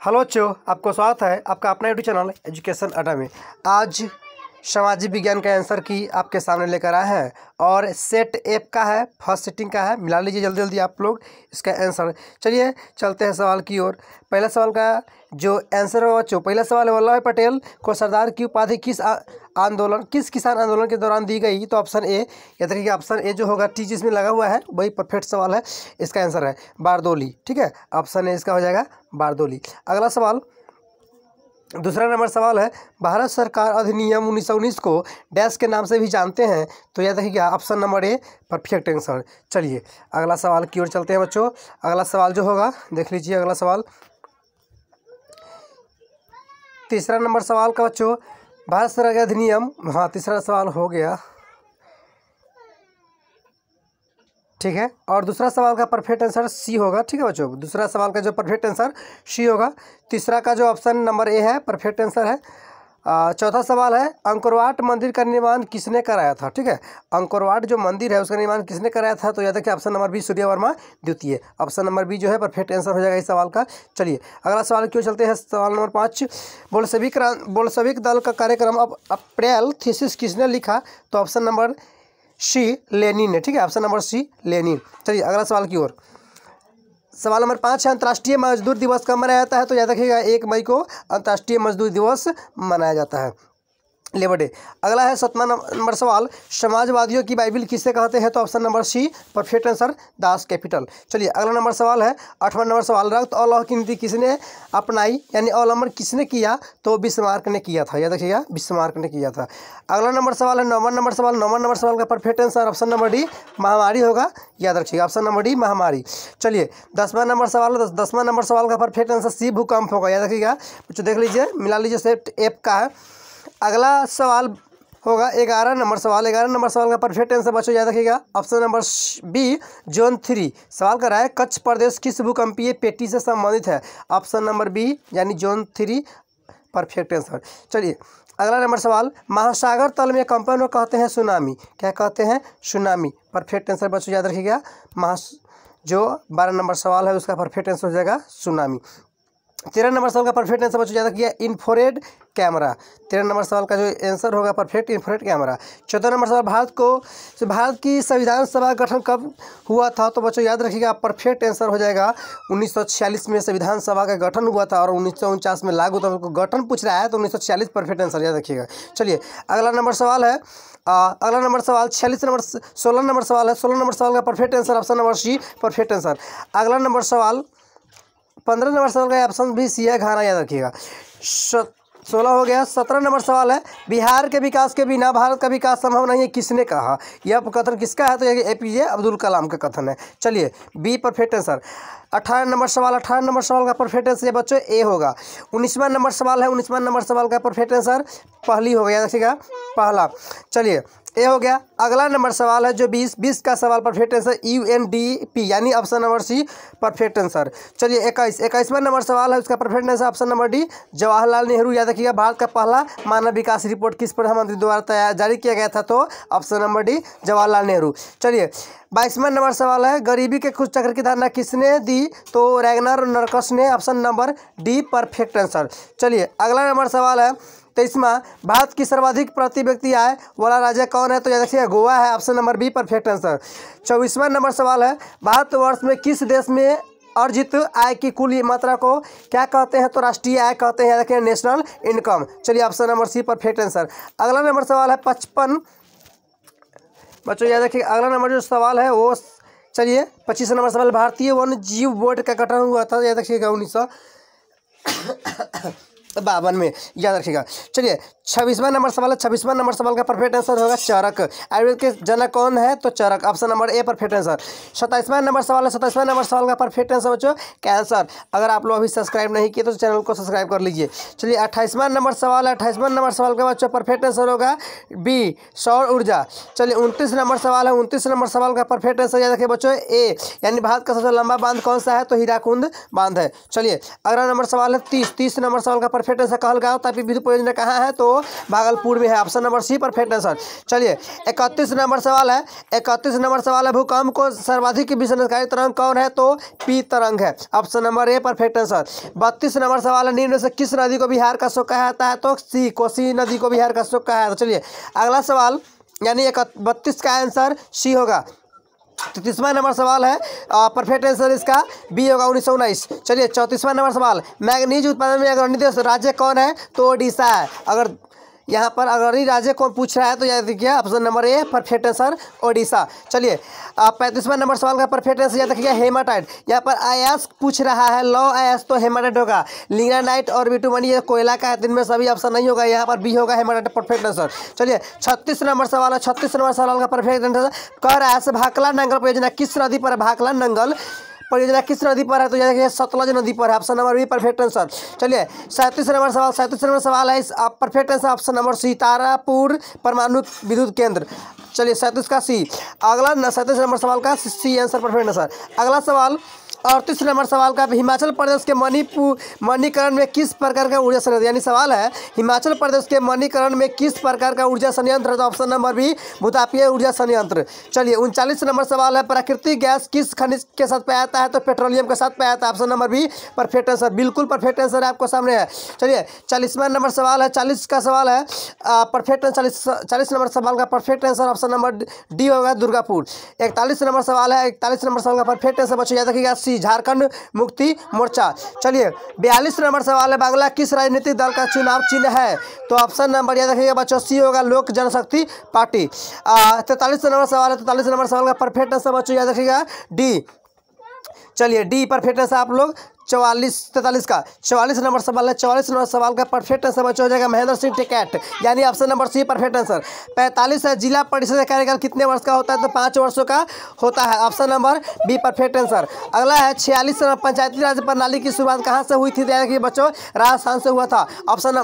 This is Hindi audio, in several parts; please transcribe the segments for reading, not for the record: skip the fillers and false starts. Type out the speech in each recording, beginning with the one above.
हेलो बच्चों, आपको स्वागत है आपका अपना यूट्यूब चैनल एजुकेशन अड्डा में। आज सामाजिक विज्ञान का आंसर की आपके सामने लेकर आए हैं और सेट एफ का है, फर्स्ट सेटिंग का है। मिला लीजिए जल्दी जल्दी आप लोग इसका आंसर। चलिए चलते हैं सवाल की ओर। पहला सवाल का जो आंसर है बच्चों, पहला सवाल है वल्लभ भाई पटेल को सरदार की उपाधि किस किसान आंदोलन के दौरान दी गई? तो ऑप्शन ए, या देखिए ऑप्शन ए जो होगा टी जिसमें लगा हुआ है वही परफेक्ट सवाल है। इसका आंसर है बारदौली। ठीक है, ऑप्शन ए इसका हो जाएगा बारदौली। अगला सवाल, दूसरा नंबर सवाल है भारत सरकार अधिनियम 1919 को डैश के नाम से भी जानते हैं? तो यह देखिएगा option number A perfect answer. चलिए अगला सवाल की ओर चलते हैं बच्चों। अगला सवाल जो होगा देख लीजिए। अगला सवाल तीसरा नंबर सवाल का बच्चों, भारत सरकार का अधिनियम, हाँ तीसरा सवाल हो गया। ठीक है, और दूसरा सवाल का परफेक्ट आंसर सी होगा। ठीक है बच्चों, दूसरा सवाल का जो परफेक्ट आंसर सी होगा। तीसरा का जो ऑप्शन नंबर ए है परफेक्ट आंसर है। चौथा सवाल है अंकोरवाट मंदिर का निर्माण किसने कराया था? ठीक है, अंकोरवाट जो मंदिर है उसका निर्माण किसने कराया था? तो याद है कि ऑप्शन नंबर बी सूर्य वर्मा द्वितीय। ऑप्शन नंबर बी जो है परफेक्ट आंसर हो जाएगा इस सवाल का। चलिए अगला सवाल क्यों चलते हैं। सवाल नंबर 5, बोल्शेविक दल का कार्यक्रम अब अप्रैल थीसिस किसने लिखा? तो ऑप्शन नंबर सी लेनिन है। ठीक है, ऑप्शन नंबर सी लेनिन। चलिए अगला सवाल की ओर। सवाल नंबर 5 है अंतर्राष्ट्रीय मजदूर दिवस कब मनाया जाता है? तो याद रखिएगा 1 मई को अंतर्राष्ट्रीय मजदूर दिवस मनाया जाता है, लेबर डे। अगला है 7वां नंबर सवाल, समाजवादियों की बाइबिल किसे कहते हैं? तो option number C perfect answer Das Capital. चलिए अगला नंबर सवाल है 8वां नंबर सवाल, रक्त और लौह की नीति किसने अपनाई यानी अवलंबन किसने किया? तो बिस्मार्क ने किया था। याद रखिएगा बिस्मार्क ने किया था। अगला नंबर सवाल है 9वां नंबर सवाल। 9वां नंबर सवाल का perfect answer option number D महामारी होगा। याद रखिएगा ऑप्शन नंबर डी महामारी। चलिए 10वां नंबर सवाल, 10वां नंबर सवाल का परफेक्ट आंसर सी भूकंप होगा। याद रखिएगा बच्चों, देख लीजिए मिला लीजिए सेट एफ का है। अगला सवाल होगा 11 नंबर सवाल। 11 नंबर सवाल का परफेक्ट आंसर बच्चों याद रखिएगा ऑप्शन नंबर बी जोन 3। सवाल कर रहा है कच्छ प्रदेश किस भूकंपीय पेटी से संबंधित है? ऑप्शन नंबर बी यानी जोन 3 परफेक्ट आंसर। चलिए अगला नंबर सवाल, महासागर तल में कंपन को कहते हैं सुनामी। क्या कहते हैं? सुनामी। परफेक्ट आंसर बच्चों याद रखिएगा जो 12 नंबर सवाल है उसका परफेक्ट आंसर हो जाएगा सुनामी। 13 नंबर सवाल का परफेक्ट आंसर बच्चों याद रखिए इंफ्रारेड कैमरा। 13 नंबर सवाल का जो आंसर होगा परफेक्ट इंफ्रारेड कैमरा। 14 नंबर सवाल, भारत की संविधान सभा गठन कब हुआ था? तो बच्चों याद रखिएगा परफेक्ट आंसर हो जाएगा 1946 में संविधान सभा का गठन हुआ था और 1949 में लागू था। उनको गठन पूछ रहा है तो 1946 परफेक्ट आंसर याद रखिएगा। चलिए अगला नंबर सवाल है अगला नंबर सवाल 16 नंबर सवाल है। 16 नंबर सवाल का perfect answer option number C perfect answer. अगला नंबर सवाल 15 नंबर सवाल का ऑप्शन भी सी है घाना। याद रखिएगा 16 हो गया। 17 नंबर सवाल है बिहार के विकास के बिना भारत का विकास संभव नहीं है किसने कहा? यह कथन किसका है? तो ये एपीजे अब्दुल कलाम का कथन है। चलिए बी परफेक्ट आंसर। 18 नंबर सवाल, 18 नंबर सवाल का परफेक्ट आंसर बच्चों ए होगा। 19वां नंबर सवाल है। 19वां नंबर सवाल का परफेक्ट आंसर पहली हो गया। याद रखिएगा पहला। चलिए ए हो गया। अगला नंबर सवाल है जो 20 का सवाल परफेक्ट आंसर UNDP यानी option number C perfect answer. चलिए 21वां नंबर सवाल है उसका perfect answer option number D Jawaharlal Nehru. याद रखिएगा भारत का पहला मानव विकास रिपोर्ट किस प्रधानमंत्री द्वारा जारी किया गया था? तो option number D Jawaharlal Nehru. चलिए 22वां नंबर सवाल है गरीबी के कुछ चक्र की धारणा किसने दी? तो रैगनर नर्कस ने। Option number D perfect answer. चलिए अगला नंबर सवाल है 23वां, भारत की सर्वाधिक प्रति व्यक्ति आय वाला राज्य कौन है? तो याद रखिएगा गोवा है। Option number B perfect answer. 24वां नंबर सवाल है भारतवर्ष में किस देश में अर्जित आय की कुल मात्रा को क्या कहते हैं? तो राष्ट्रीय आय कहते हैं। याद रखिए नेशनल इनकम। चलिए option number C perfect answer. अगला नंबर सवाल है 55 बच्चों याद रखिए अगला नंबर जो सवाल है वो चलिए 25 नंबर सवाल, भारतीय वन्य जीव बोर्ड का गठन हुआ था। याद रखिएगा 1952 में। याद रखिएगा। चलिए 26वां नंबर सवाल है। 26वां नंबर सवाल का परफेक्ट आंसर होगा चरक। आयुर्वेद के जनक कौन है? तो Charak. Option number A perfect answer. 27वां नंबर सवाल है। 27वां नंबर सवाल का परफेक्ट आंसर बच्चों कैंसर। अगर आप लोग अभी सब्सक्राइब नहीं किए तो चैनल को सब्सक्राइब कर लीजिए। चलिए 28वां नंबर सवाल है। 28वां नंबर सवाल का बच्चों परफेक्ट आंसर होगा बी सौर ऊर्जा। चलिए 29 नंबर सवाल है। 29 नंबर सवाल का परफेक्ट आंसर याद रखिए बच्चों ए यानी भारत का सबसे लंबा बांध कौन सा है? तो हीराकुंड बांध है। चलिए अगला नंबर सवाल है 30 नंबर सवाल का परफेक्ट आंसर कहलगांव तापीय विद्युत परियोजना कहाँ है? तो भागलपुर में है। Option number C perfect answer. चलिए 31 नंबर सवाल है। 31 नंबर सवाल है, भूकंप को सर्वाधिक विनाशकारी तरंग कौन है? तो पी तरंग है। Option number A perfect answer. 32 number सवाल है, निम्न में से किस नदी को बिहार का शोक कहा जाता है? तो सी कोसी नदी को बिहार का शोक कहा जाता है। चलिए अगला सवाल, यानी 32 का आंसर सी होगा। 33वां नंबर सवाल है, परफेक्ट आंसर इसका बी होगा 1919। चलिए 34वां नंबर सवाल, मैग्नीज उत्पादन में अग्रणी देश राज्य कौन है? तो ओडिशा है। अगर यहाँ पर अग्रणी राज्य कौन पूछ रहा है तो याद रखिए option number A perfect answer Odisha. चलिए 35वां नंबर सवाल का परफेक्ट आंसर याद रखिएगा हेमाटाइट। यहाँ पर आयास पूछ रहा है, लौ आयास तो हेमाटाइट होगा। लिग्नाइट और बिटुमनी ये कोयला का है, दिन में सभी ऑप्शन नहीं होगा, यहाँ पर बी होगा हेमाटाइट परफेक्ट आंसर। चलिए 36 नंबर सवाल है। 36 नंबर सवाल का परफेक्ट आंसर कह रहा है भाखला नंगल परियोजना किस नदी पर है? भाखला नंगल परियोजना किस नदी पर है? तो याद रखिए सतलज नदी पर है। Option number B perfect answer. चलिए 37 नंबर सवाल। 37 नंबर सवाल है, इस perfect answer option number C Tarapur परमाणु विद्युत केंद्र। चलिए 37 का सी। अगला 37 नंबर सवाल का सी आंसर परफेक्ट आंसर। अगला सवाल 38 नंबर सवाल का, हिमाचल प्रदेश के मणिकरण में किस प्रकार का ऊर्जा संयंत्र, यानी सवाल है हिमाचल प्रदेश के मणिकरण में किस प्रकार का ऊर्जा संयंत्र है? तो ऑप्शन नंबर बी भूतापीय ऊर्जा संयंत्र। चलिए 39 नंबर सवाल है, प्राकृतिक गैस किस खनिज के साथ पाया जाता है? तो पेट्रोलियम के साथ पाया जाता है। Option number B perfect answer. बिल्कुल परफेक्ट आंसर आपको सामने है। चलिए 40वां नंबर सवाल है, 40 का सवाल है परफेक्ट 40 नंबर सवाल का perfect answer option number D होगा दुर्गापुर। 41 नंबर सवाल है, 41 नंबर सवाल का परफेक्ट आंसर बच्चों याद रखिएगा झारखंड मुक्ति मोर्चा। चलिए 42 नंबर सवाल है, बांग्ला किस राजनीतिक दल का चुनाव चिन्ह है? तो ऑप्शन नंबर याद रखिएगा बच्चों सी होगा लोक जनशक्ति पार्टी। 43 नंबर सवाल है, 43 नंबर सवाल का परफेक्ट आंसर बच्चों याद रखिएगा डी। चलिए डी परफेक्ट आंसर आप लोग 43 का 44 नंबर सवाल है। 44 नंबर सवाल का परफेक्ट आंसर बच्चों हो जाएगा महेंद्र सिंह टिकैत, यानी option number C perfect answer. 45 है, जिला परिषद का कार्यकाल कितने वर्ष का होता है? तो 5 वर्षों का होता है। Option number B perfect answer. अगला है 46 नंबर, पंचायती राज प्रणाली की शुरुआत कहाँ से हुई थी? कि बच्चों राजस्थान से हुआ था।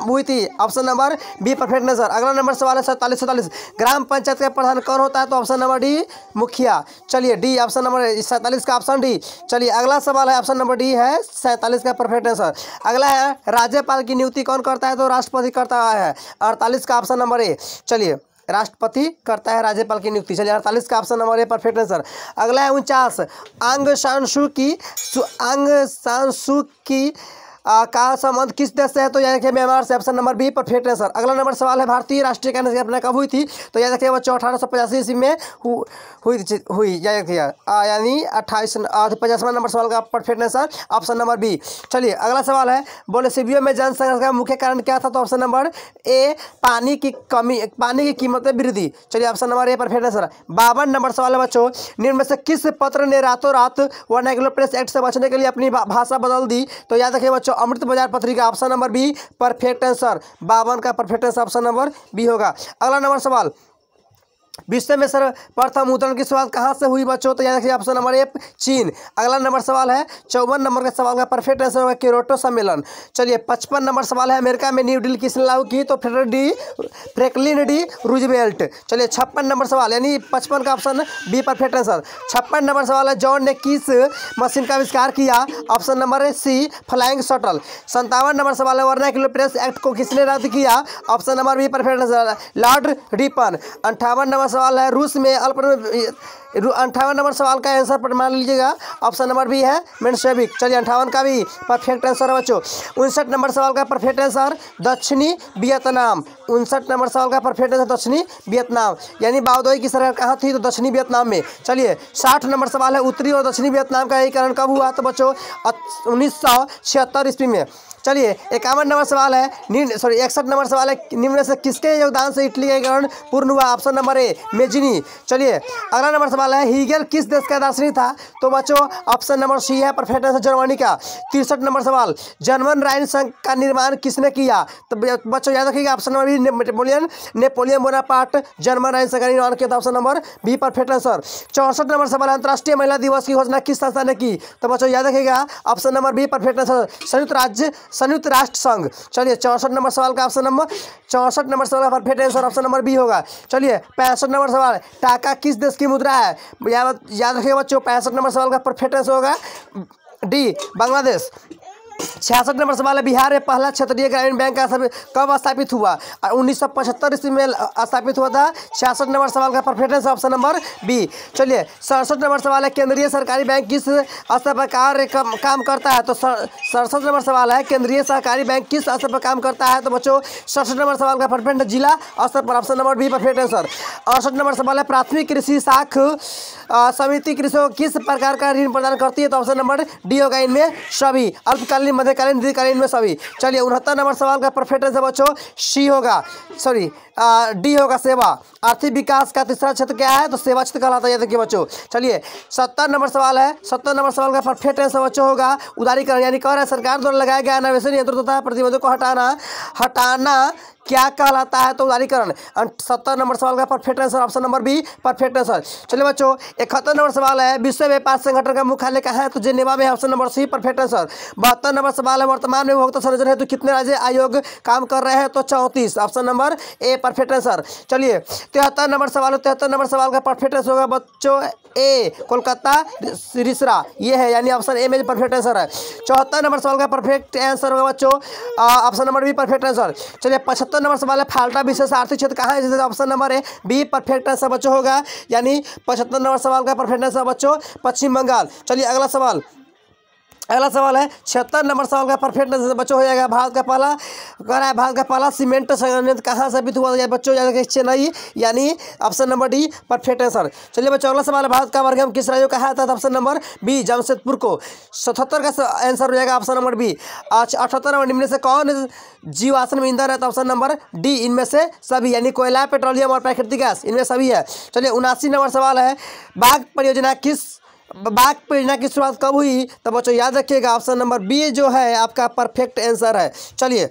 हुई थी। Option number B perfect answer. अगला नंबर सवाल है 47 ग्राम पंचायत का प्रधान कौन होता है? तो ऑप्शन नंबर डी मुखिया। चलिए डी ऑप्शन नंबर 47 का ऑप्शन डी। चलिए अगला सवाल है, ऑप्शन नंबर डी है 47 का परफेक्ट आंसर। अगला है राज्यपाल की नियुक्ति कौन करता है? तो राष्ट्रपति करता है। 48 का ऑप्शन नंबर ए। चलिए राष्ट्रपति करता है राज्यपाल की नियुक्ति। चलिए 48 का option number A perfect answer. अगला है 49 आंग सान सू की का संबंध किस देश से है? तो याद रखिए म्यांमार से। Option number B perfect answer. अगला नंबर सवाल है, भारतीय राष्ट्रीय कांग्रेस की स्थापना कब हुई थी? तो याद रखिए बच्चों 1885 ईस्वी में हुई याद रखिए, यानी 50वां नंबर सवाल का perfect answer option number B. चलिए अगला सवाल है, बोल्शेविकों में जनसंघर्ष का मुख्य कारण क्या था? तो ऑप्शन नंबर ए पानी की कीमत में वृद्धि। चलिए option number A perfect answer. 52 number सवाल है बच्चों, निम्न में से किस पत्र ने रातों रात वर्नाक्युलर प्रेस एक्ट से बचने के लिए अपनी भाषा बदल दी? तो याद रखिए बच्चों Amrita Bazar Patrika. Option number B perfect answer. 52 का perfect answer option number B होगा। अगला नंबर सवाल, विश्व में सर्वप्रथम मुद्रण की शुरुआत कहाँ से हुई बच्चों? तो याद रखिए ऑप्शन नंबर ए चीन। अगला नंबर सवाल है 54 नंबर का सवाल का परफेक्ट आंसर होगा क्योटो सम्मेलन। चलिए 55 नंबर सवाल है, अमेरिका में न्यू डील किसने लागू की? तो फ्रैंकलिन डी रूजवेल्ट। चलिए 56 नंबर सवाल, यानी 55 का option B perfect answer. 56 number सवाल है, जॉन ने किस मशीन का आविष्कार किया? Option number C flying shuttle. 57 number सवाल है, वर्नाक्युलर प्रेस एक्ट को किसने रद्द किया? Option number B perfect answer lord Ripon. 58 number सवाल है, रूस में 58 नंबर सवाल का आंसर पर मान लीजिएगा ऑप्शन नंबर बी है मेंशेविक। चलिए 58 का भी परफेक्ट आंसर है बच्चों। 59 नंबर सवाल का परफेक्ट आंसर दक्षिणी वियतनाम। 59 नंबर सवाल का परफेक्ट आंसर दक्षिणी वियतनाम, यानी बाओदोई की सरकार कहाँ थी? तो दक्षिणी वियतनाम में। चलिए 60 नंबर सवाल है, उत्तरी और दक्षिणी वियतनाम का एकीकरण कब हुआ? तो बच्चों 1976 ईस्वी में। चलिए 51 नंबर सवाल है, 61 नंबर सवाल है, निम्न से किसके योगदान से इटली का एकीकरण पूर्ण हुआ? ऑप्शन नंबर ए मेजिनी। चलिए अगला नंबर सवाल है, हीगेल किस देश का दार्शनिक था? तो बच्चों ऑप्शन नंबर सी है परफेक्ट आंसर जर्मनी का। 63 नंबर सवाल, जर्मन राइन संघ का निर्माण किसने किया? तो बच्चों याद रखिएगा option number B Napoleon Bonaparte German Rhine संघ का निर्माण किया था। Option number B perfect answer. 64 number सवाल, अंतर्राष्ट्रीय महिला दिवस की घोषणा किस संस्था ने की? तो बच्चों याद रखिएगा option number B perfect answer संयुक्त राष्ट्र संघ। चलिए 64 नंबर सवाल का ऑप्शन नंबर 64 नंबर सवाल का perfect answer option number B होगा। चलिए 65 नंबर सवाल, टाका किस देश की मुद्रा है? याद रखिए बच्चों 65 नंबर सवाल का परफेक्ट आंसर होगा डी बांग्लादेश। 66 नंबर सवाल है, बिहार में पहला क्षेत्रीय ग्रामीण बैंक का कब स्थापित हुआ? 1975 ईस्वी में स्थापित हुआ था। 66 नंबर सवाल का perfect answer option number B. चलिए 67 नंबर सवाल है, केंद्रीय सरकारी बैंक किस स्तर पर काम करता है? तो 67 नंबर सवाल है, केंद्रीय सरकारी बैंक किस स्तर पर काम करता है? तो बच्चों 67 नंबर सवाल का परफेक्ट जिला स्तर पर option number B perfect answer. 68 number सवाल है, प्राथमिक कृषि साख समिति कृषकों को किस प्रकार का ऋण प्रदान करती है? तो ऑप्शन नंबर डी होगा इनमें सभी, अल्पकालीन, मध्यकालीन, दीर्घकालीन में सभी। चलिए 69 नंबर सवाल का परफेक्ट आंसर बच्चों सी होगा, सॉरी डी होगा सेवा। आर्थिक विकास का तीसरा क्षेत्र क्या है? तो सेवा क्षेत्र कहलाता है। देखिए बच्चों, चलिए 70 नंबर सवाल है, 70 नंबर सवाल का परफेक्ट आंसर बच्चों होगा उदारीकरण, यानी कह रहा है सरकार द्वारा लगाया गया अनावश्यक नियंत्रण तथा प्रतिबंधों को हटाना क्या कहलाता है? तो उदारीकरण। 70 नंबर सवाल का perfect answer option number B perfect answer. चलिए बच्चों 71 नंबर सवाल है, विश्व व्यापार संगठन का मुख्यालय कहाँ है? तो जेनेवा में, option number C perfect answer. 72 number सवाल है, वर्तमान में उपभोक्ता संरक्षण हेतु कितने राज्य आयोग काम कर रहे हैं? तो 34, option number A perfect answer. चलिए 73 नंबर सवाल है, 73 नंबर सवाल का परफेक्ट आंसर होगा बच्चों ए कोलकाता रिसरा, ये है, यानी ऑप्शन ए में परफेक्ट आंसर है। 74 नंबर सवाल का परफेक्ट आंसर होगा बच्चों option number B perfect answer. चलिए 75 नंबर सवाल है, फाल्टा विशेष आर्थिक क्षेत्र कहाँ है? जैसे option number A B perfect answer बच्चों होगा, यानी 75 नंबर सवाल का परफेक्ट आंसर बच्चों पश्चिम बंगाल। चलिए अगला सवाल है 76 नंबर सवाल का परफेक्ट आंसर बच्चों हो जाएगा, भारत का पहला सीमेंट संयंत्र कहाँ स्थापित हुआ है? बच्चों याद रखिए चेन्नई, यानी option number D perfect answer. चलिए बच्चों अगला सवाल है, भारत का वर्गम किस राज्य को कहा जाता है? ऑप्शन नंबर बी जमशेदपुर को। 77 का आंसर हो जाएगा ऑप्शन नंबर बी। 78 नंबर, निम्न से कौन जीवाश्म ईंधन है? तो ऑप्शन नंबर डी इनमें से सभी, यानी कोयला, पेट्रोलियम और प्राकृतिक गैस, इनमें सभी है। चलिए 79 नंबर सवाल है, बाघ परियोजना की शुरुआत कब हुई? तो बच्चों याद रखिएगा ऑप्शन नंबर बी जो है आपका परफेक्ट आंसर है। चलिए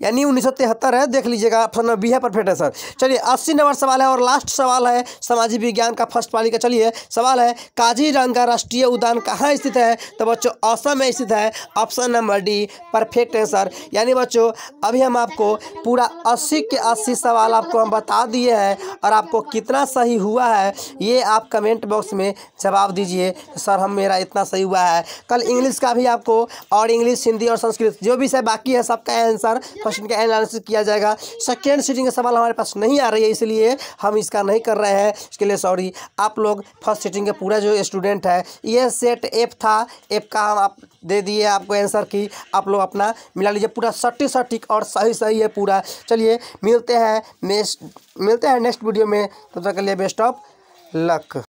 यानी 1973 है, देख लीजिएगा ऑप्शन नंबर बी है परफेक्ट आंसर। चलिए 80 नंबर सवाल है और लास्ट सवाल है सामाजिक विज्ञान का फर्स्ट पाली का। चलिए सवाल है, काजीरंगा राष्ट्रीय उद्यान कहाँ स्थित है? तो बच्चों असम में स्थित है, option number D perfect answer. यानी बच्चों अभी हम आपको पूरा 80 के 80 सवाल आपको हम बता दिए हैं, और आपको कितना सही हुआ है ये आप कमेंट बॉक्स में जवाब दीजिए, सर हम मेरा इतना सही हुआ है। कल इंग्लिश का भी आपको, और इंग्लिश, हिंदी और संस्कृत जो भी सब बाकी है सबका आंसर फर्स्ट का एनालिसिस किया जाएगा। सेकेंड सीटिंग का सवाल हमारे पास नहीं आ रही है, इसलिए हम इसका नहीं कर रहे हैं, इसके लिए सॉरी। आप लोग फर्स्ट सीटिंग के पूरा जो स्टूडेंट है, ये सेट एफ था, एफ का हम आप दे दिए आपको आंसर की, आप लोग अपना मिला लीजिए, पूरा सटीक और सही है पूरा। चलिए मिलते हैं नेक्स्ट वीडियो में, तब तक के लिए बेस्ट ऑफ लक।